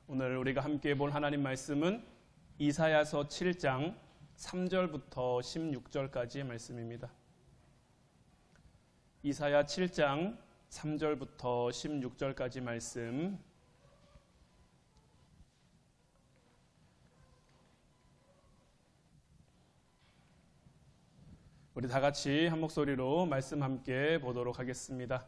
오늘 우리가 함께 볼 하나님 말씀은 이사야서 7장 3절부터 16절까지의 말씀입니다. 이사야 7장 3절부터 16절까지 말씀, 우리 다 같이 한 목소리로 말씀 함께 보도록 하겠습니다.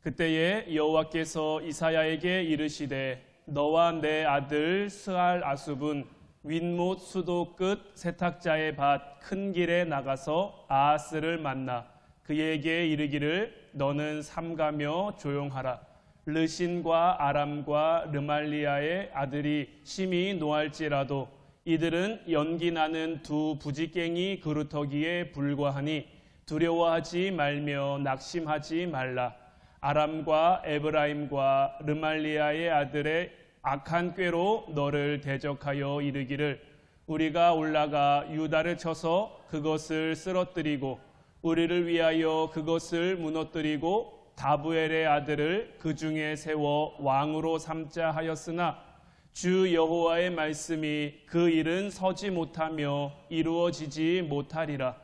그때에 여호와께서 이사야에게 이르시되 너와 내 아들 스알 아숲은 윗못 수도 끝 세탁자의 밭 큰 길에 나가서 아하스를 만나 그에게 이르기를 너는 삼가며 조용하라. 르신과 아람과 르말리아의 아들이 심히 노할지라도 이들은 연기 나는 두 부지깽이 그루터기에 불과하니 두려워하지 말며 낙심하지 말라. 아람과 에브라임과 르말리아의 아들의 악한 꾀로 너를 대적하여 이르기를 우리가 올라가 유다를 쳐서 그것을 쓰러뜨리고 우리를 위하여 그것을 무너뜨리고 다부엘의 아들을 그 중에 세워 왕으로 삼자 하였으나 주 여호와의 말씀이 그 일은 서지 못하며 이루어지지 못하리라.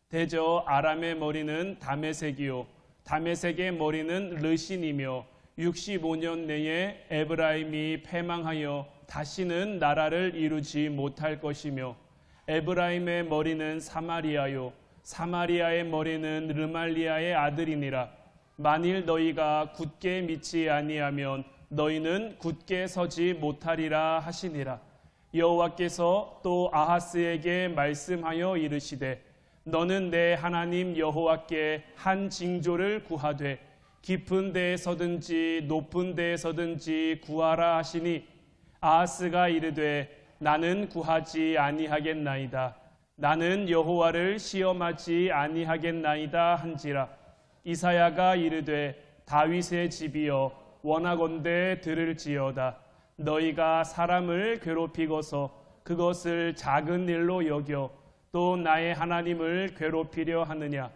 대저 아람의 머리는 다메섹이요 다메섹의 머리는 르신이며 65년 내에 에브라임이 패망하여 다시는 나라를 이루지 못할 것이며 에브라임의 머리는 사마리아요 사마리아의 머리는 르말리아의 아들이니라. 만일 너희가 굳게 믿지 아니하면 너희는 굳게 서지 못하리라 하시니라. 여호와께서 또 아하스에게 말씀하여 이르시되 너는 내 하나님 여호와께 한 징조를 구하되 깊은 데에서든지 높은 데에서든지 구하라 하시니 아하스가 이르되 나는 구하지 아니하겠나이다. 나는 여호와를 시험하지 아니하겠나이다 한지라. 이사야가 이르되 다윗의 집이여 원하건대 들을지어다. 너희가 사람을 괴롭히고서 그것을 작은 일로 여겨 또 나의 하나님을 괴롭히려 하느냐.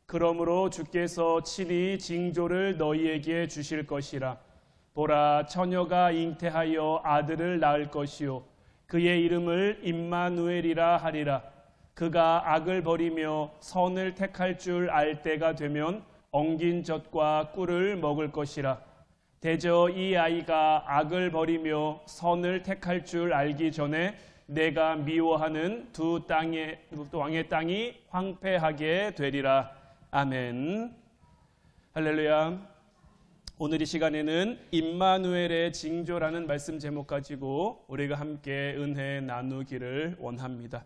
그러므로 주께서 친히 징조를 너희에게 주실 것이라. 보라, 처녀가 잉태하여 아들을 낳을 것이요 그의 이름을 임마누엘이라 하리라. 그가 악을 버리며 선을 택할 줄 알 때가 되면 엉긴 젖과 꿀을 먹을 것이라. 대저 이 아이가 악을 버리며 선을 택할 줄 알기 전에 내가 미워하는 두 왕의 땅이 황폐하게 되리라. 아멘. 할렐루야. 오늘 이 시간에는 임마누엘의 징조라는 말씀 제목 가지고 우리가 함께 은혜 나누기를 원합니다.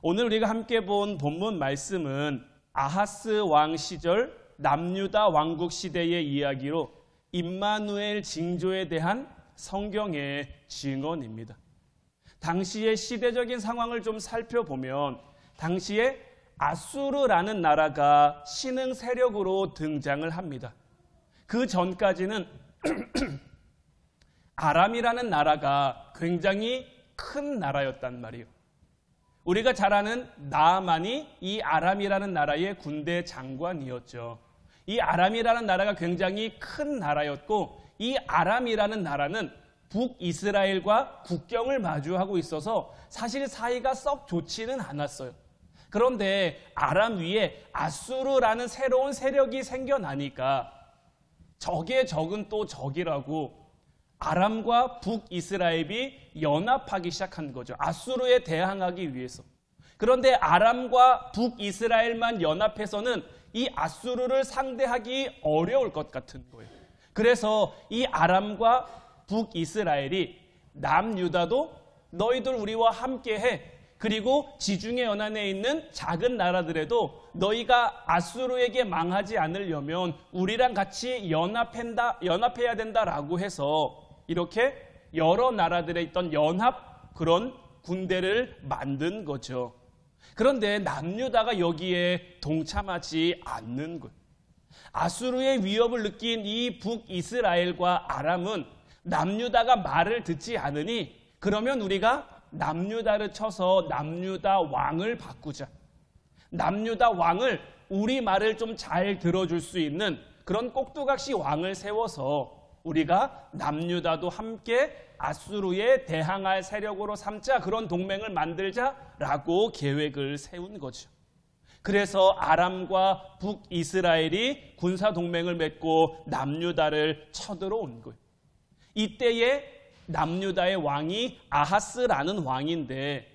오늘 우리가 함께 본 본문 말씀은 아하스 왕 시절 남유다 왕국 시대의 이야기로 임마누엘 징조에 대한 성경의 증언입니다. 당시의 시대적인 상황을 좀 살펴보면 당시에 아수르라는 나라가 신흥 세력으로 등장을 합니다. 그 전까지는 아람이라는 나라가 굉장히 큰 나라였단 말이에요. 우리가 잘 아는 나아만이 이 아람이라는 나라의 군대 장관이었죠. 이 아람이라는 나라가 굉장히 큰 나라였고 이 아람이라는 나라는 북이스라엘과 국경을 마주하고 있어서 사실 사이가 썩 좋지는 않았어요. 그런데 아람 위에 아수르라는 새로운 세력이 생겨나니까 적의 적은 또 적이라고 아람과 북이스라엘이 연합하기 시작한 거죠. 아수르에 대항하기 위해서. 그런데 아람과 북이스라엘만 연합해서는 이 아수르를 상대하기 어려울 것 같은 거예요. 그래서 이 아람과 북이스라엘이 남유다도 너희들 우리와 함께해. 그리고 지중해 연안에 있는 작은 나라들에도 너희가 아수르에게 망하지 않으려면 우리랑 같이 연합해야 된다라고 해서 이렇게 여러 나라들에 있던 연합 그런 군대를 만든 거죠. 그런데 남유다가 여기에 동참하지 않는 거예요. 아수르의 위협을 느낀 이 북이스라엘과 아람은 남유다가 말을 듣지 않으니 그러면 우리가 남유다를 쳐서 남유다 왕을 바꾸자. 남유다 왕을 우리 말을 좀 잘 들어줄 수 있는 그런 꼭두각시 왕을 세워서 우리가 남유다도 함께 아수르에 대항할 세력으로 삼자, 그런 동맹을 만들자라고 계획을 세운 거죠. 그래서 아람과 북이스라엘이 군사 동맹을 맺고 남유다를 쳐들어온 거예요. 이때에 남유다의 왕이 아하스라는 왕인데,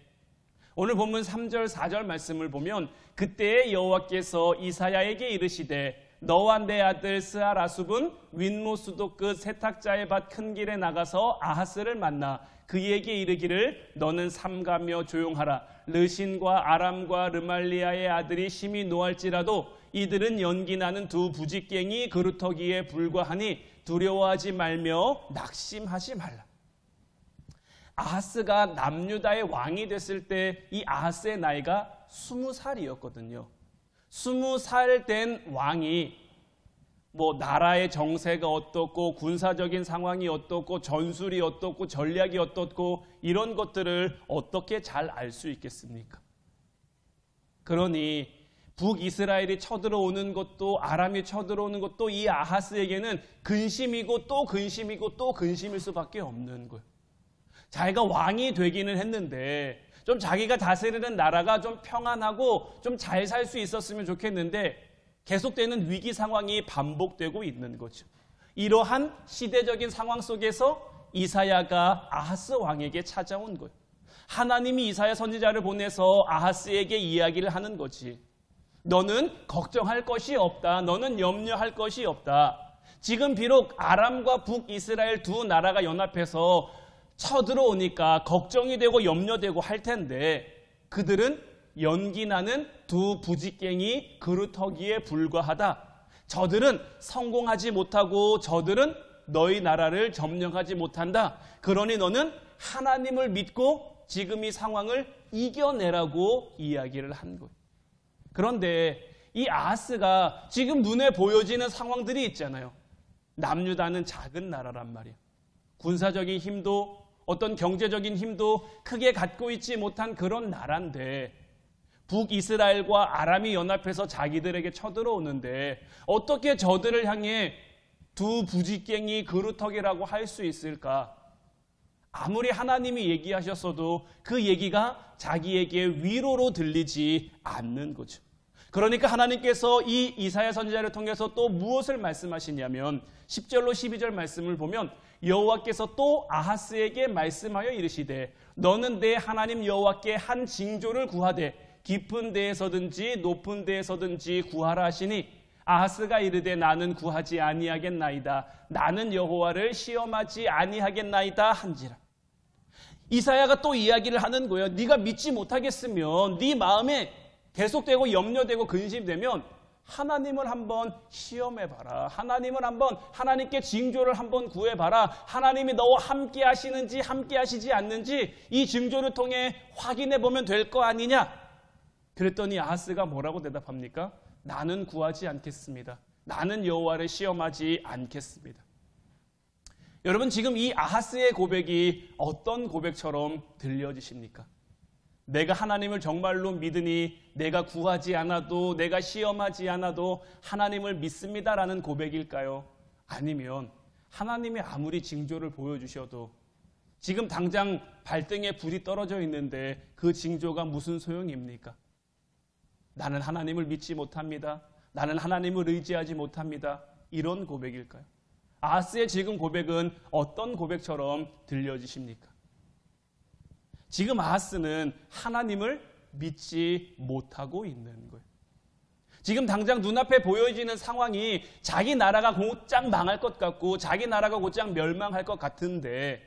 오늘 본문 3절 4절 말씀을 보면 그때의 여호와께서 이사야에게 이르시되 너와 내 아들 스아라숲은 윗모수도 끝 세탁자의 밭 큰 길에 나가서 아하스를 만나 그에게 이르기를 너는 삼가며 조용하라. 르신과 아람과 르말리아의 아들이 심히 노할지라도 이들은 연기나는 두 부직갱이 그루터기에 불과하니 두려워하지 말며 낙심하지 말라. 아하스가 남유다의 왕이 됐을 때 이 아하스의 나이가 20살이었거든요. 20살 된 왕이 나라의 정세가 어떻고 군사적인 상황이 어떻고 전술이 어떻고 전략이 어떻고 이런 것들을 어떻게 잘 알 수 있겠습니까? 그러니 북이스라엘이 쳐들어오는 것도 아람이 쳐들어오는 것도 이 아하스에게는 근심이고 또 근심이고 또 근심일 수밖에 없는 거예요. 자기가 왕이 되기는 했는데 좀 자기가 다스리는 나라가 좀 평안하고 좀 잘 살 수 있었으면 좋겠는데 계속되는 위기 상황이 반복되고 있는 거죠. 이러한 시대적인 상황 속에서 이사야가 아하스 왕에게 찾아온 거예요. 하나님이 이사야 선지자를 보내서 아하스에게 이야기를 하는 거지. 너는 걱정할 것이 없다. 너는 염려할 것이 없다. 지금 비록 아람과 북이스라엘 두 나라가 연합해서 쳐들어오니까 걱정이 되고 염려되고 할 텐데 그들은 연기나는 두 부직갱이 그루터기에 불과하다. 저들은 성공하지 못하고 저들은 너희 나라를 점령하지 못한다. 그러니 너는 하나님을 믿고 지금 이 상황을 이겨내라고 이야기를 한 거예요. 그런데 이 아하스가 지금 눈에 보여지는 상황들이 있잖아요. 남유다는 작은 나라란 말이에요. 군사적인 힘도 어떤 경제적인 힘도 크게 갖고 있지 못한 그런 나라인데 북이스라엘과 아람이 연합해서 자기들에게 쳐들어오는데 어떻게 저들을 향해 두 부직갱이 그루터기라고 할 수 있을까? 아무리 하나님이 얘기하셨어도 그 얘기가 자기에게 위로로 들리지 않는 거죠. 그러니까 하나님께서 이 이사야 선지자를 통해서 또 무엇을 말씀하시냐면 10절로 12절 말씀을 보면 여호와께서 또 아하스에게 말씀하여 이르시되 너는 내 하나님 여호와께 한 징조를 구하되 깊은 데에서든지 높은 데에서든지 구하라 하시니 아하스가 이르되 나는 구하지 아니하겠나이다. 나는 여호와를 시험하지 아니하겠나이다 한지라. 이사야가 또 이야기를 하는 거예요. 네가 믿지 못하겠으면 네 마음에 계속되고 염려되고 근심되면 하나님을 한번 시험해봐라. 하나님을 한번 하나님께 징조를 한번 구해봐라. 하나님이 너와 함께 하시는지 함께 하시지 않는지 이 징조를 통해 확인해보면 될 거 아니냐. 그랬더니 아하스가 뭐라고 대답합니까? 나는 구하지 않겠습니다. 나는 여호와를 시험하지 않겠습니다. 여러분 지금 이 아하스의 고백이 어떤 고백처럼 들려지십니까? 내가 하나님을 정말로 믿으니 내가 구하지 않아도 내가 시험하지 않아도 하나님을 믿습니다라는 고백일까요? 아니면 하나님이 아무리 징조를 보여주셔도 지금 당장 발등에 불이 떨어져 있는데 그 징조가 무슨 소용입니까? 나는 하나님을 믿지 못합니다. 나는 하나님을 의지하지 못합니다. 이런 고백일까요? 아하스의 지금 고백은 어떤 고백처럼 들려지십니까? 지금 아하스는 하나님을 믿지 못하고 있는 거예요. 지금 당장 눈앞에 보여지는 상황이 자기 나라가 곧장 망할 것 같고 자기 나라가 곧장 멸망할 것 같은데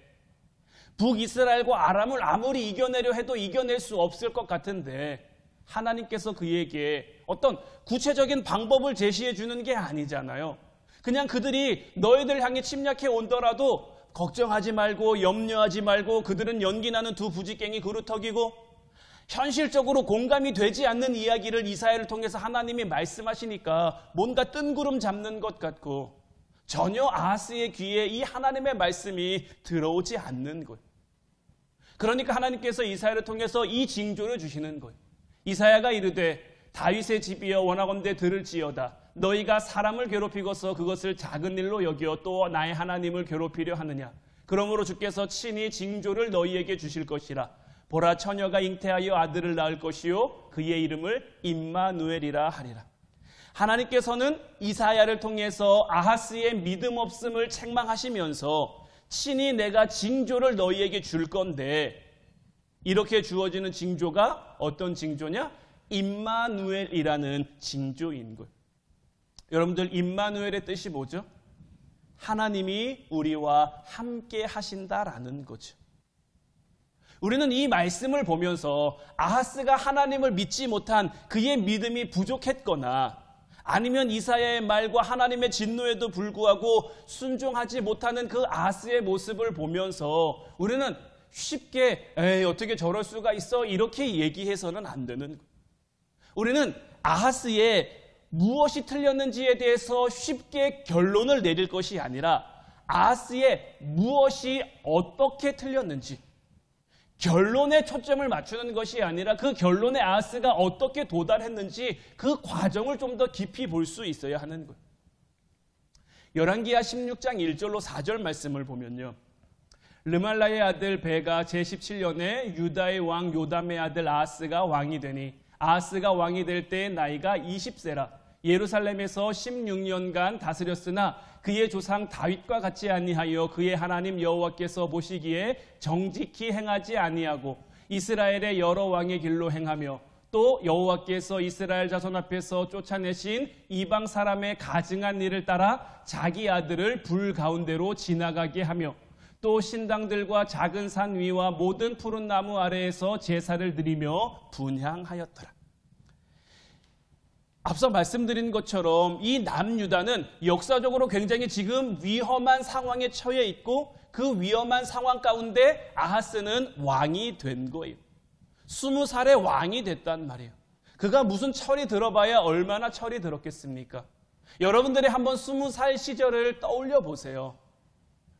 북이스라엘과 아람을 아무리 이겨내려 해도 이겨낼 수 없을 것 같은데 하나님께서 그에게 어떤 구체적인 방법을 제시해 주는 게 아니잖아요. 그냥 그들이 너희들 향해 침략해 온더라도 걱정하지 말고 염려하지 말고 그들은 연기나는 두 부직갱이 그루터기고 현실적으로 공감이 되지 않는 이야기를 이사야를 통해서 하나님이 말씀하시니까 뭔가 뜬구름 잡는 것 같고 전혀 아하스의 귀에 이 하나님의 말씀이 들어오지 않는 거예요. 그러니까 하나님께서 이사야를 통해서 이 징조를 주시는 거예요. 이사야가 이르되 다윗의 집이여 원하건대 들을지어다. 너희가 사람을 괴롭히고서 그것을 작은 일로 여겨 또 나의 하나님을 괴롭히려 하느냐. 그러므로 주께서 친히 징조를 너희에게 주실 것이라. 보라, 처녀가 잉태하여 아들을 낳을 것이요 그의 이름을 임마누엘이라 하리라. 하나님께서는 이사야를 통해서 아하스의 믿음 없음을 책망하시면서 친히 내가 징조를 너희에게 줄 건데, 이렇게 주어지는 징조가 어떤 징조냐? 임마누엘이라는 징조인 거예요. 여러분들, 임마누엘의 뜻이 뭐죠? 하나님이 우리와 함께 하신다라는 거죠. 우리는 이 말씀을 보면서 아하스가 하나님을 믿지 못한 그의 믿음이 부족했거나, 아니면 이사야의 말과 하나님의 진노에도 불구하고 순종하지 못하는 그 아하스의 모습을 보면서 우리는 쉽게 어떻게 저럴 수가 있어 이렇게 얘기해서는 안 되는 거예요. 우리는 아하스의 무엇이 틀렸는지에 대해서 쉽게 결론을 내릴 것이 아니라 아하스의 무엇이 어떻게 틀렸는지, 결론에 초점을 맞추는 것이 아니라 그 결론에 아하스가 어떻게 도달했는지 그 과정을 좀 더 깊이 볼 수 있어야 하는 거예요. 열왕기하 16장 1절로 4절 말씀을 보면요, 르말라의 아들 베가 제17년에 유다의 왕 요담의 아들 아하스가 왕이 되니, 아하스가 왕이 될 때의 나이가 20세라. 예루살렘에서 16년간 다스렸으나 그의 조상 다윗과 같이 아니하여 그의 하나님 여호와께서 보시기에 정직히 행하지 아니하고 이스라엘의 여러 왕의 길로 행하며, 또 여호와께서 이스라엘 자손 앞에서 쫓아내신 이방 사람의 가증한 일을 따라 자기 아들을 불 가운데로 지나가게 하며, 또 신당들과 작은 산 위와 모든 푸른 나무 아래에서 제사를 드리며 분향하였더라. 앞서 말씀드린 것처럼 이 남유다는 역사적으로 굉장히 지금 위험한 상황에 처해 있고, 그 위험한 상황 가운데 아하스는 왕이 된 거예요. 20살에 왕이 됐단 말이에요. 그가 무슨 철이 들어봐야 얼마나 철이 들었겠습니까? 여러분들이 한번 20살 시절을 떠올려 보세요.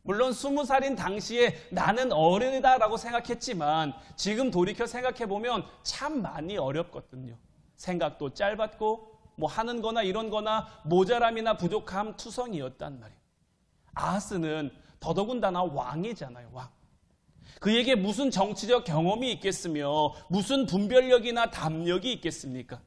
물론 20살인 당시에 나는 어른이다라고 생각했지만 지금 돌이켜 생각해보면 참 많이 어렵거든요. 생각도 짧았고 뭐 하는 거나 이런 거나 모자람이나 부족함 투성이었단 말이에요. 아하스는 더더군다나 왕이잖아요. 왕. 그에게 무슨 정치적 경험이 있겠으며 무슨 분별력이나 담력이 있겠습니까?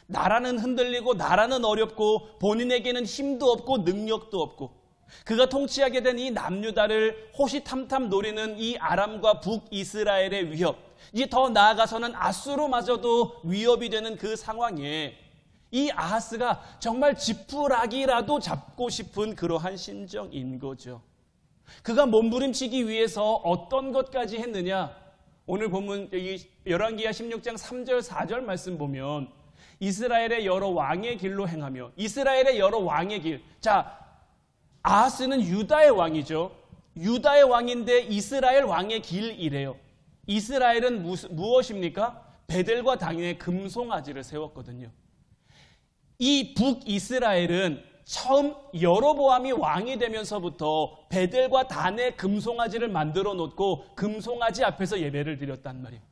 나라는 흔들리고 나라는 어렵고 본인에게는 힘도 없고 능력도 없고, 그가 통치하게 된 이 남유다를 호시탐탐 노리는 이 아람과 북이스라엘의 위협, 이제 더 나아가서는 아수르마저도 위협이 되는 그 상황에 이 아하스가 정말 지푸라기라도 잡고 싶은 그러한 심정인 거죠. 그가 몸부림치기 위해서 어떤 것까지 했느냐? 오늘 본문 열왕기하 16장 3절 4절 말씀 보면 이스라엘의 여러 왕의 길로 행하며, 이스라엘의 여러 왕의 길. 자, 아하스는 유다의 왕이죠. 유다의 왕인데 이스라엘 왕의 길이래요. 이스라엘은 무엇입니까? 베델과 당에 금송아지를 세웠거든요. 이 북이스라엘은 처음 여로보암이 왕이 되면서부터 베델과 단에 금송아지를 만들어 놓고 금송아지 앞에서 예배를 드렸단 말이에요.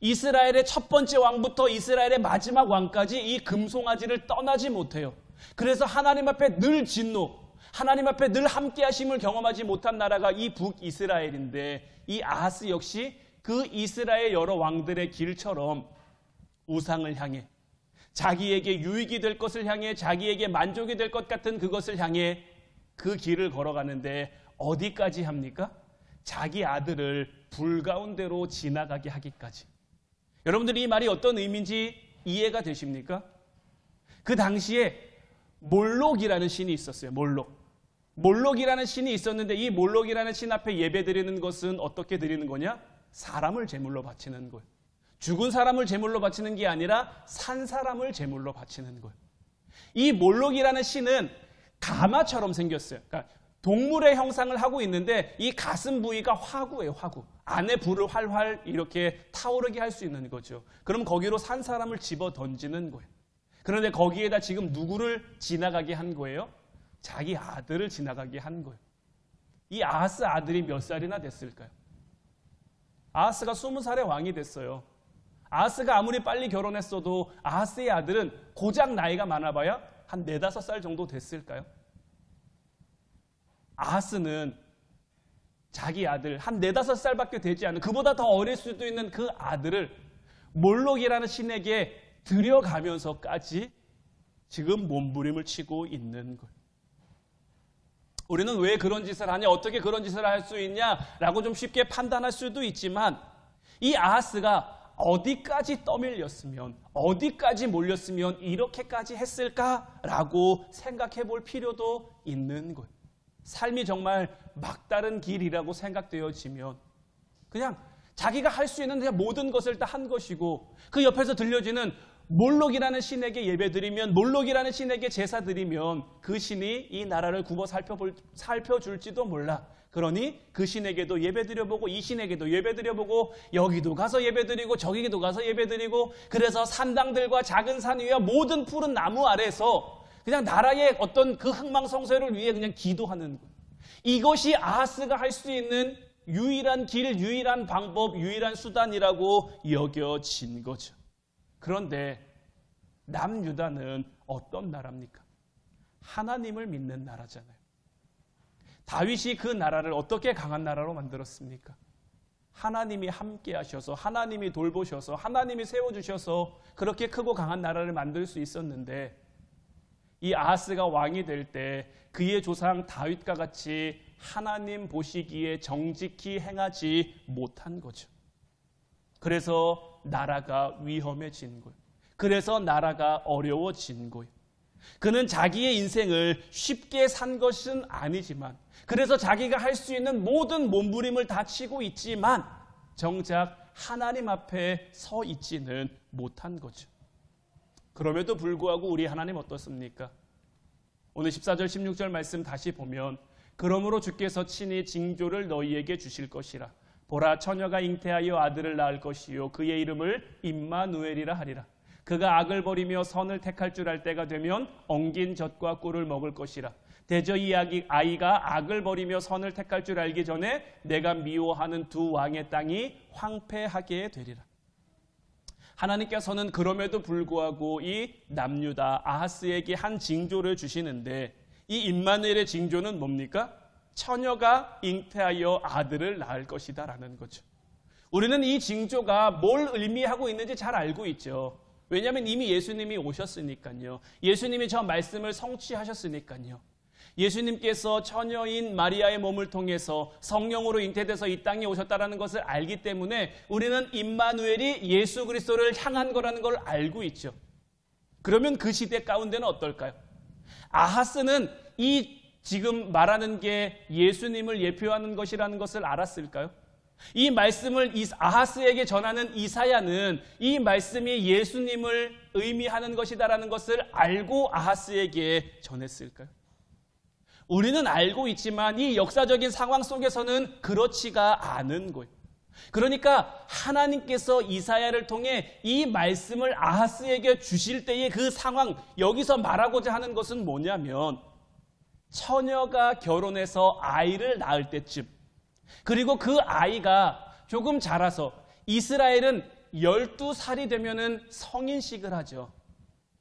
이스라엘의 첫 번째 왕부터 이스라엘의 마지막 왕까지 이 금송아지를 떠나지 못해요. 그래서 하나님 앞에 늘 진노, 하나님 앞에 늘 함께 하심을 경험하지 못한 나라가 이 북이스라엘인데, 이 아하스 역시 그 이스라엘 여러 왕들의 길처럼 우상을 향해, 자기에게 유익이 될 것을 향해, 자기에게 만족이 될 것 같은 그것을 향해 그 길을 걸어가는데 어디까지 합니까? 자기 아들을 불 가운데로 지나가게 하기까지. 여러분들이 이 말이 어떤 의미인지 이해가 되십니까? 그 당시에 몰록이라는 신이 있었어요. 몰록이라는 신이 있었는데, 이 몰록이라는 신 앞에 예배 드리는 것은 어떻게 드리는 거냐? 사람을 제물로 바치는 거예요. 죽은 사람을 제물로 바치는 게 아니라 산 사람을 제물로 바치는 거예요. 이 몰록이라는 신은 가마처럼 생겼어요. 그러니까 동물의 형상을 하고 있는데 이 가슴 부위가 화구예요. 화구. 안에 불을 활활 이렇게 타오르게 할 수 있는 거죠. 그럼 거기로 산 사람을 집어 던지는 거예요. 그런데 거기에다 지금 누구를 지나가게 한 거예요? 자기 아들을 지나가게 한 거예요. 이 아하스 아들이 몇 살이나 됐을까요? 아하스가 20살의 왕이 됐어요. 아하스가 아무리 빨리 결혼했어도 아하스의 아들은 고작 나이가 많아봐야 한 4-5살 정도 됐을까요? 아하스는 자기 아들 한 4-5살밖에 되지 않은, 그보다 더 어릴 수도 있는 그 아들을 몰록이라는 신에게 들여가면서까지 지금 몸부림을 치고 있는 거예요. 우리는 왜 그런 짓을 하냐, 어떻게 그런 짓을 할 수 있냐라고 좀 쉽게 판단할 수도 있지만, 이 아하스가 어디까지 떠밀렸으면, 어디까지 몰렸으면 이렇게까지 했을까라고 생각해 볼 필요도 있는 거예요. 삶이 정말 막다른 길이라고 생각되어지면 그냥 자기가 할 수 있는 그냥 모든 것을 다 한 것이고, 그 옆에서 들려지는 몰록이라는 신에게 예배드리면, 몰록이라는 신에게 제사드리면 그 신이 이 나라를 굽어 살펴줄지도 몰라. 그러니 그 신에게도 예배드려보고 이 신에게도 예배드려보고 여기도 가서 예배드리고 저기도 가서 예배드리고, 그래서 산당들과 작은 산 위와 모든 푸른 나무 아래서 그냥 나라의 어떤 그 흥망성쇠를 위해 그냥 기도하는 거예요. 이것이 아하스가 할 수 있는 유일한 길, 유일한 방법, 유일한 수단이라고 여겨진 거죠. 그런데 남유다는 어떤 나라입니까? 하나님을 믿는 나라잖아요. 다윗이 그 나라를 어떻게 강한 나라로 만들었습니까? 하나님이 함께 하셔서, 하나님이 돌보셔서, 하나님이 세워주셔서 그렇게 크고 강한 나라를 만들 수 있었는데, 이 아하스가 왕이 될 때 그의 조상 다윗과 같이 하나님 보시기에 정직히 행하지 못한 거죠. 그래서 나라가 위험해진 거예요. 그래서 나라가 어려워진 거예요. 그는 자기의 인생을 쉽게 산 것은 아니지만, 그래서 자기가 할 수 있는 모든 몸부림을 다 치고 있지만 정작 하나님 앞에 서 있지는 못한 거죠. 그럼에도 불구하고 우리 하나님 어떻습니까? 오늘 14절 16절 말씀 다시 보면, 그러므로 주께서 친히 징조를 너희에게 주실 것이라. 보라, 처녀가 잉태하여 아들을 낳을 것이요 그의 이름을 임마누엘이라 하리라. 그가 악을 버리며 선을 택할 줄 알 때가 되면 엉긴 젖과 꿀을 먹을 것이라. 대저 이 아이가 악을 버리며 선을 택할 줄 알기 전에 내가 미워하는 두 왕의 땅이 황폐하게 되리라. 하나님께서는 그럼에도 불구하고 이 남유다 아하스에게 한 징조를 주시는데, 이 임마누엘의 징조는 뭡니까? 처녀가 잉태하여 아들을 낳을 것이다 라는 거죠. 우리는 이 징조가 뭘 의미하고 있는지 잘 알고 있죠. 왜냐하면 이미 예수님이 오셨으니까요. 예수님이 저 말씀을 성취하셨으니까요. 예수님께서 처녀인 마리아의 몸을 통해서 성령으로 잉태돼서 이 땅에 오셨다는 것을 알기 때문에 우리는 임마누엘이 예수 그리스도를 향한 거라는 걸 알고 있죠. 그러면 그 시대 가운데는 어떨까요? 아하스는 이 지금 말하는 게 예수님을 예표하는 것이라는 것을 알았을까요? 이 말씀을 아하스에게 전하는 이사야는 이 말씀이 예수님을 의미하는 것이다라는 것을 알고 아하스에게 전했을까요? 우리는 알고 있지만 이 역사적인 상황 속에서는 그렇지가 않은 거예요. 그러니까 하나님께서 이사야를 통해 이 말씀을 아하스에게 주실 때의 그 상황, 여기서 말하고자 하는 것은 뭐냐면, 처녀가 결혼해서 아이를 낳을 때쯤, 그리고 그 아이가 조금 자라서, 이스라엘은 12살이 되면은 성인식을 하죠.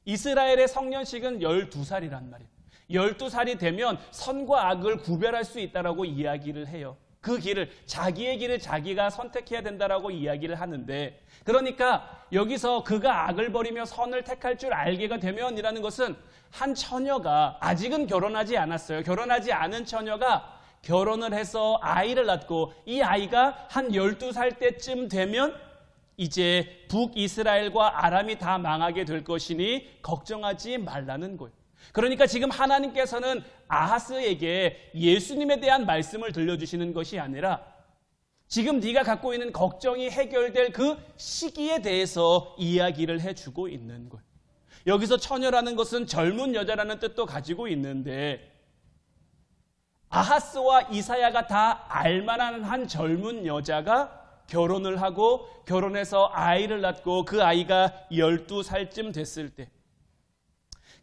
이스라엘의 성년식은 12살이란 말이에요. 12살이 되면 선과 악을 구별할 수 있다라고 이야기를 해요. 그 길을, 자기의 길을 자기가 선택해야 된다라고 이야기를 하는데, 그러니까 여기서 그가 악을 버리며 선을 택할 줄 알게가 되면이라는 것은 한 처녀가, 아직은 결혼하지 않았어요. 결혼하지 않은 처녀가 결혼을 해서 아이를 낳고, 이 아이가 한 12살 때쯤 되면 이제 북이스라엘과 아람이 다 망하게 될 것이니 걱정하지 말라는 거예요. 그러니까 지금 하나님께서는 아하스에게 예수님에 대한 말씀을 들려주시는 것이 아니라, 지금 네가 갖고 있는 걱정이 해결될 그 시기에 대해서 이야기를 해주고 있는 거예요. 여기서 처녀라는 것은 젊은 여자라는 뜻도 가지고 있는데, 아하스와 이사야가 다 알만한 한 젊은 여자가 결혼을 하고 결혼해서 아이를 낳고 그 아이가 12살쯤 됐을 때,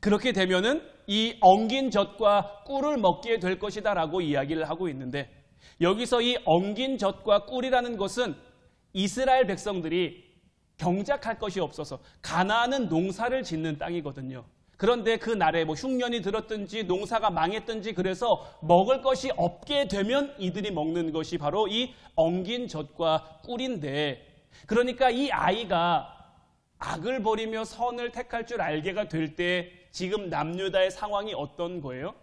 그렇게 되면은 이 엉긴 젖과 꿀을 먹게 될 것이다 라고 이야기를 하고 있는데, 여기서 이 엉긴 젖과 꿀이라는 것은 이스라엘 백성들이 경작할 것이 없어서 가나안은 농사를 짓는 땅이거든요. 그런데 그 날에 흉년이 들었든지 농사가 망했든지 그래서 먹을 것이 없게 되면 이들이 먹는 것이 바로 이 엉긴 젖과 꿀인데, 그러니까 이 아이가 악을 버리며 선을 택할 줄 알게가 될 때 지금 남유다의 상황이 어떤 거예요?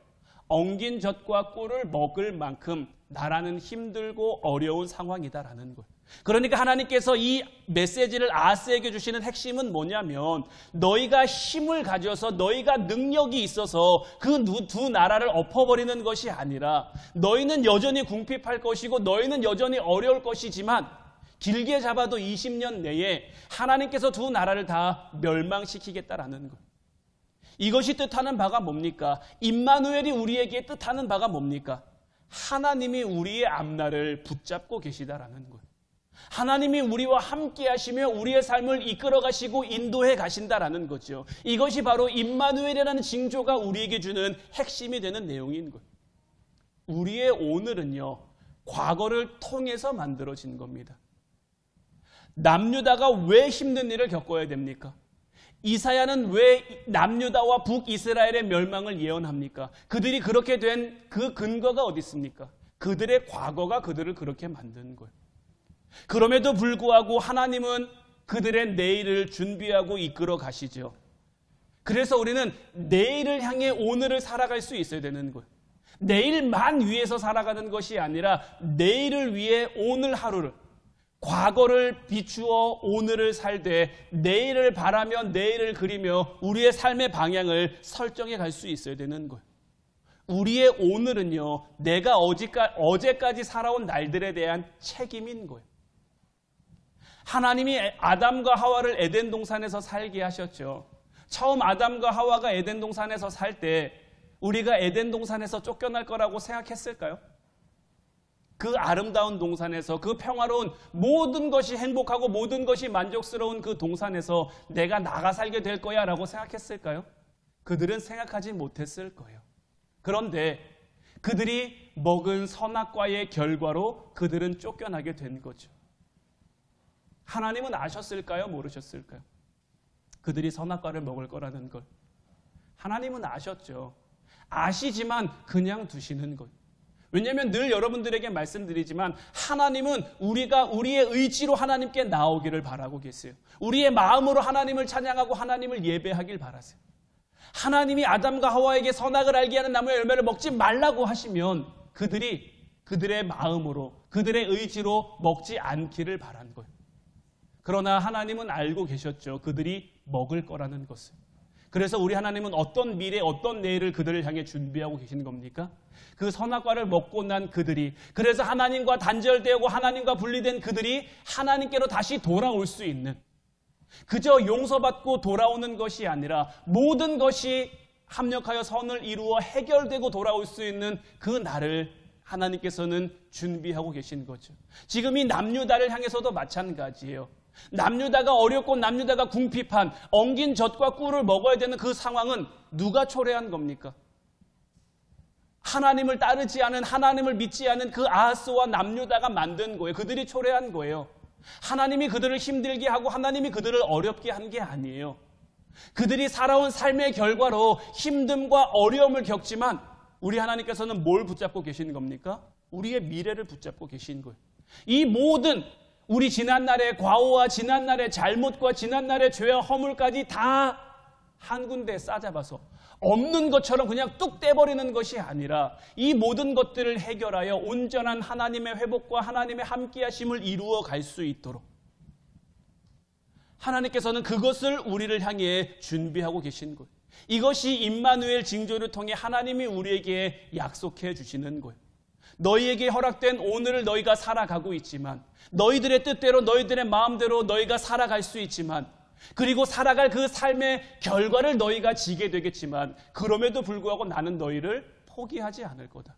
엉긴 젖과 꿀을 먹을 만큼 나라는 힘들고 어려운 상황이다라는 거예요. 그러니까 하나님께서 이 메시지를 아하스에게 주시는 핵심은 뭐냐면, 너희가 힘을 가져서 너희가 능력이 있어서 그 두 나라를 엎어버리는 것이 아니라, 너희는 여전히 궁핍할 것이고 너희는 여전히 어려울 것이지만 길게 잡아도 20년 내에 하나님께서 두 나라를 다 멸망시키겠다라는 거예요. 이것이 뜻하는 바가 뭡니까? 임마누엘이 우리에게 뜻하는 바가 뭡니까? 하나님이 우리의 앞날을 붙잡고 계시다라는 거예요. 하나님이 우리와 함께 하시며 우리의 삶을 이끌어 가시고 인도해 가신다라는 거죠. 이것이 바로 임마누엘이라는 징조가 우리에게 주는 핵심이 되는 내용인 거예요. 우리의 오늘은요, 과거를 통해서 만들어진 겁니다. 남유다가 왜 힘든 일을 겪어야 됩니까? 이사야는 왜 남유다와 북이스라엘의 멸망을 예언합니까? 그들이 그렇게 된 그 근거가 어디 있습니까? 그들의 과거가 그들을 그렇게 만든 거예요. 그럼에도 불구하고 하나님은 그들의 내일을 준비하고 이끌어 가시죠. 그래서 우리는 내일을 향해 오늘을 살아갈 수 있어야 되는 거예요. 내일만 위해서 살아가는 것이 아니라 내일을 위해 오늘 하루를, 과거를 비추어 오늘을 살되 내일을 바라며 내일을 그리며 우리의 삶의 방향을 설정해 갈 수 있어야 되는 거예요. 우리의 오늘은요, 내가 어제까지 살아온 날들에 대한 책임인 거예요. 하나님이 아담과 하와를 에덴 동산에서 살게 하셨죠. 처음 아담과 하와가 에덴 동산에서 살 때 우리가 에덴 동산에서 쫓겨날 거라고 생각했을까요? 그 아름다운 동산에서, 그 평화로운, 모든 것이 행복하고 모든 것이 만족스러운 그 동산에서 내가 나가 살게 될 거야 라고 생각했을까요? 그들은 생각하지 못했을 거예요. 그런데 그들이 먹은 선악과의 결과로 그들은 쫓겨나게 된 거죠. 하나님은 아셨을까요? 모르셨을까요? 그들이 선악과를 먹을 거라는 걸. 하나님은 아셨죠. 아시지만 그냥 두시는 거예요. 왜냐하면 늘 여러분들에게 말씀드리지만 하나님은 우리가 우리의 의지로 하나님께 나오기를 바라고 계세요. 우리의 마음으로 하나님을 찬양하고 하나님을 예배하길 바라세요. 하나님이 아담과 하와에게 선악을 알게 하는 나무의 열매를 먹지 말라고 하시면 그들이 그들의 마음으로, 그들의 의지로 먹지 않기를 바란 거예요. 그러나 하나님은 알고 계셨죠. 그들이 먹을 거라는 것을. 그래서 우리 하나님은 어떤 미래, 어떤 내일을 그들을 향해 준비하고 계신 겁니까? 그 선악과를 먹고 난 그들이, 그래서 하나님과 단절되고 하나님과 분리된 그들이 하나님께로 다시 돌아올 수 있는, 그저 용서받고 돌아오는 것이 아니라 모든 것이 합력하여 선을 이루어 해결되고 돌아올 수 있는 그 날을 하나님께서는 준비하고 계신 거죠. 지금 이 남유다를 향해서도 마찬가지예요. 남유다가 어렵고 남유다가 궁핍한 엉긴 젖과 꿀을 먹어야 되는 그 상황은 누가 초래한 겁니까? 하나님을 따르지 않은, 하나님을 믿지 않은 그 아하스와 남유다가 만든 거예요. 그들이 초래한 거예요. 하나님이 그들을 힘들게 하고 하나님이 그들을 어렵게 한 게 아니에요. 그들이 살아온 삶의 결과로 힘듦과 어려움을 겪지만 우리 하나님께서는 뭘 붙잡고 계신 겁니까? 우리의 미래를 붙잡고 계신 거예요. 이 모든 우리 지난날의 과오와 지난날의 잘못과 지난날의 죄와 허물까지 다 한 군데에 싸잡아서 없는 것처럼 그냥 뚝 떼버리는 것이 아니라 이 모든 것들을 해결하여 온전한 하나님의 회복과 하나님의 함께하심을 이루어 갈 수 있도록 하나님께서는 그것을 우리를 향해 준비하고 계신 거예요. 이것이 임마누엘 징조를 통해 하나님이 우리에게 약속해 주시는 거예요. 너희에게 허락된 오늘을 너희가 살아가고 있지만, 너희들의 뜻대로 너희들의 마음대로 너희가 살아갈 수 있지만, 그리고 살아갈 그 삶의 결과를 너희가 지게 되겠지만, 그럼에도 불구하고 나는 너희를 포기하지 않을 거다.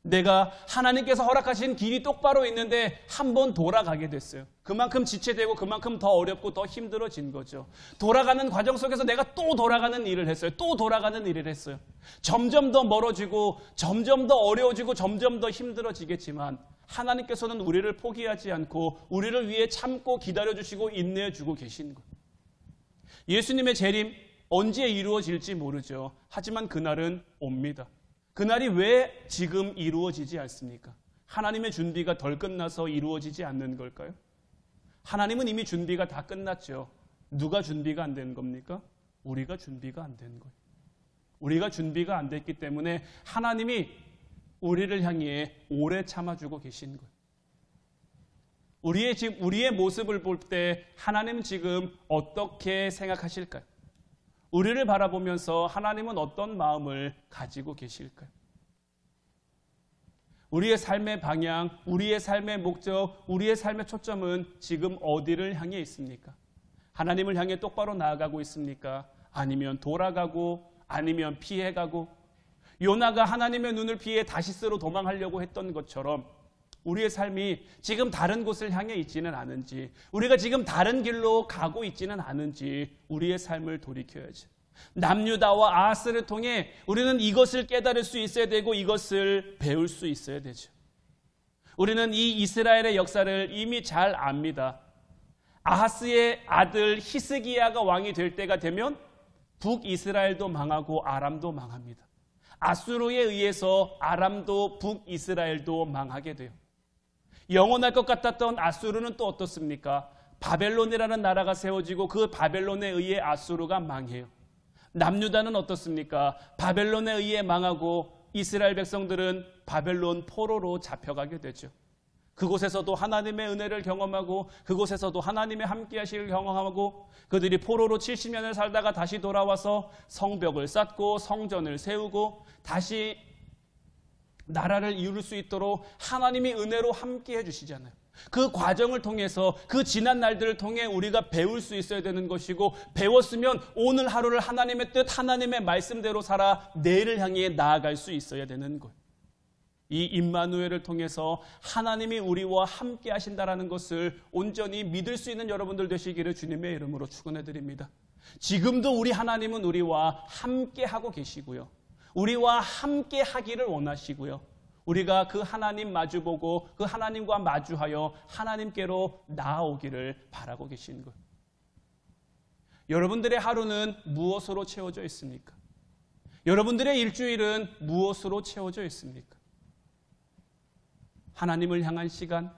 내가 하나님께서 허락하신 길이 똑바로 있는데 한번 돌아가게 됐어요. 그만큼 지체되고 그만큼 더 어렵고 더 힘들어진 거죠. 돌아가는 과정 속에서 내가 또 돌아가는 일을 했어요. 또 돌아가는 일을 했어요. 점점 더 멀어지고 점점 더 어려워지고 점점 더 힘들어지겠지만 하나님께서는 우리를 포기하지 않고 우리를 위해 참고 기다려주시고 인내해주고 계신 거예요. 예수님의 재림 언제 이루어질지 모르죠. 하지만 그날은 옵니다. 그날이 왜 지금 이루어지지 않습니까? 하나님의 준비가 덜 끝나서 이루어지지 않는 걸까요? 하나님은 이미 준비가 다 끝났죠. 누가 준비가 안 된 겁니까? 우리가 준비가 안 된 거예요. 우리가 준비가 안 됐기 때문에 하나님이 우리를 향해 오래 참아주고 계신 거예요. 우리의 모습을 볼 때 하나님은 지금 어떻게 생각하실까요? 우리를 바라보면서 하나님은 어떤 마음을 가지고 계실까요? 우리의 삶의 방향, 우리의 삶의 목적, 우리의 삶의 초점은 지금 어디를 향해 있습니까? 하나님을 향해 똑바로 나아가고 있습니까? 아니면 돌아가고, 아니면 피해가고, 요나가 하나님의 눈을 피해 다시스로 도망하려고 했던 것처럼 우리의 삶이 지금 다른 곳을 향해 있지는 않은지, 우리가 지금 다른 길로 가고 있지는 않은지 우리의 삶을 돌이켜야죠. 남유다와 아하스를 통해 우리는 이것을 깨달을 수 있어야 되고 이것을 배울 수 있어야 되죠. 우리는 이 이스라엘의 역사를 이미 잘 압니다. 아하스의 아들 히스기야가 왕이 될 때가 되면 북이스라엘도 망하고 아람도 망합니다. 아수르에 의해서 아람도 북이스라엘도 망하게 돼요. 영원할 것 같았던 아수르는 또 어떻습니까? 바벨론이라는 나라가 세워지고 그 바벨론에 의해 아수르가 망해요. 남유다는 어떻습니까? 바벨론에 의해 망하고 이스라엘 백성들은 바벨론 포로로 잡혀가게 되죠. 그곳에서도 하나님의 은혜를 경험하고 그곳에서도 하나님의 함께하시기를 경험하고 그들이 포로로 70년을 살다가 다시 돌아와서 성벽을 쌓고 성전을 세우고 다시 나라를 이룰 수 있도록 하나님이 은혜로 함께해 주시잖아요. 그 과정을 통해서 그 지난 날들을 통해 우리가 배울 수 있어야 되는 것이고 배웠으면 오늘 하루를 하나님의 뜻, 하나님의 말씀대로 살아 내일을 향해 나아갈 수 있어야 되는 거예요. 이 임마누엘을 통해서 하나님이 우리와 함께 하신다라는 것을 온전히 믿을 수 있는 여러분들 되시기를 주님의 이름으로 축원해 드립니다. 지금도 우리 하나님은 우리와 함께 하고 계시고요. 우리와 함께 하기를 원하시고요. 우리가 그 하나님 마주보고 그 하나님과 마주하여 하나님께로 나아오기를 바라고 계신 거예요. 여러분들의 하루는 무엇으로 채워져 있습니까? 여러분들의 일주일은 무엇으로 채워져 있습니까? 하나님을 향한 시간,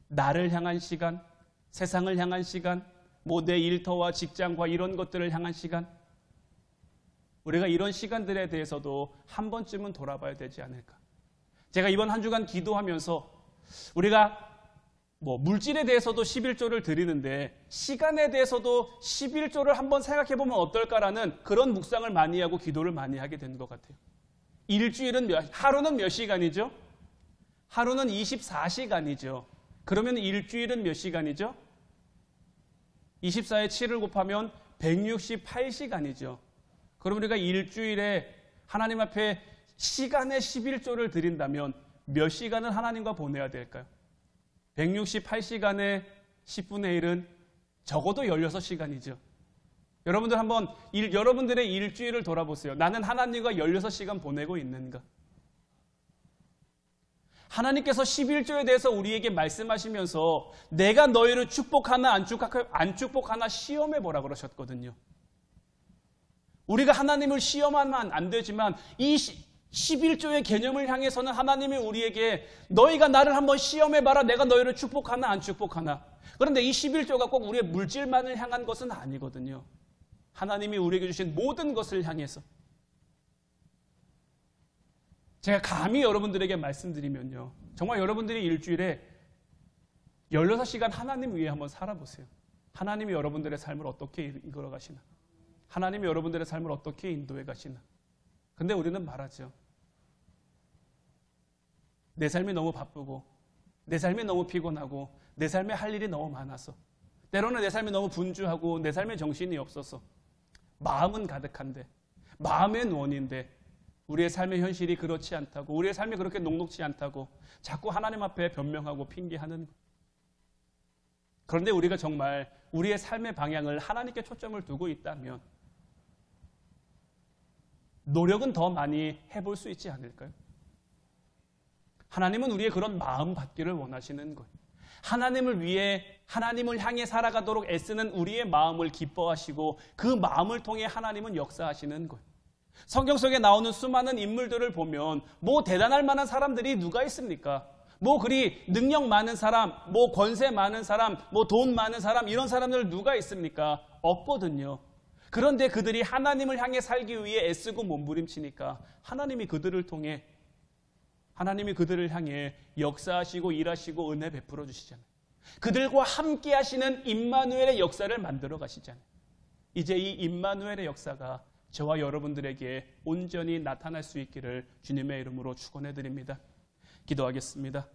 나를 향한 시간, 세상을 향한 시간, 내 일터와 직장과 이런 것들을 향한 시간, 우리가 이런 시간들에 대해서도 한 번쯤은 돌아봐야 되지 않을까. 제가 이번 한 주간 기도하면서 우리가 물질에 대해서도 11조를 드리는데 시간에 대해서도 11조를 한번 생각해 보면 어떨까라는 그런 묵상을 많이 하고 기도를 많이 하게 된 것 같아요. 일주일은 하루는 몇 시간이죠? 하루는 24시간이죠. 그러면 일주일은 몇 시간이죠? 24에 7을 곱하면 168시간이죠. 그럼 우리가 일주일에 하나님 앞에 시간의 11조를 드린다면 몇 시간을 하나님과 보내야 될까요? 168시간의 10분의 1은 적어도 16시간이죠. 여러분들 한번 여러분들의 일주일을 돌아보세요. 나는 하나님과 16시간 보내고 있는가? 하나님께서 11조에 대해서 우리에게 말씀하시면서 내가 너희를 축복하나 안 축복하나 시험해 보라 그러셨거든요. 우리가 하나님을 시험하면 안 되지만 이 11조의 개념을 향해서는 하나님이 우리에게 너희가 나를 한번 시험해 봐라. 내가 너희를 축복하나 안 축복하나. 그런데 이 11조가 꼭 우리의 물질만을 향한 것은 아니거든요. 하나님이 우리에게 주신 모든 것을 향해서. 제가 감히 여러분들에게 말씀드리면요. 정말 여러분들이 일주일에 16시간 하나님 위해 한번 살아보세요. 하나님이 여러분들의 삶을 어떻게 이끌어 가시나. 하나님이 여러분들의 삶을 어떻게 인도해 가시나. 근데 우리는 말하죠. 내 삶이 너무 바쁘고 내 삶이 너무 피곤하고 내 삶에 할 일이 너무 많아서 때로는 내 삶이 너무 분주하고 내 삶에 정신이 없어서 마음은 가득한데 마음의 원인데 우리의 삶의 현실이 그렇지 않다고, 우리의 삶이 그렇게 녹록지 않다고 자꾸 하나님 앞에 변명하고 핑계하는 것. 그런데 우리가 정말 우리의 삶의 방향을 하나님께 초점을 두고 있다면 노력은 더 많이 해볼 수 있지 않을까요? 하나님은 우리의 그런 마음 받기를 원하시는 거예요. 하나님을 위해, 하나님을 향해 살아가도록 애쓰는 우리의 마음을 기뻐하시고 그 마음을 통해 하나님은 역사하시는 거예요. 성경 속에 나오는 수많은 인물들을 보면 뭐 대단할 만한 사람들이 누가 있습니까? 뭐 그리 능력 많은 사람, 뭐 권세 많은 사람, 뭐 돈 많은 사람, 이런 사람들 누가 있습니까? 없거든요. 그런데 그들이 하나님을 향해 살기 위해 애쓰고 몸부림치니까 하나님이 그들을 통해, 하나님이 그들을 향해 역사하시고 일하시고 은혜 베풀어 주시잖아요. 그들과 함께 하시는 임마누엘의 역사를 만들어 가시잖아요. 이제 이 임마누엘의 역사가 저와 여러분들에게 온전히 나타날 수 있기를 주님의 이름으로 축원해 드립니다. 기도하겠습니다.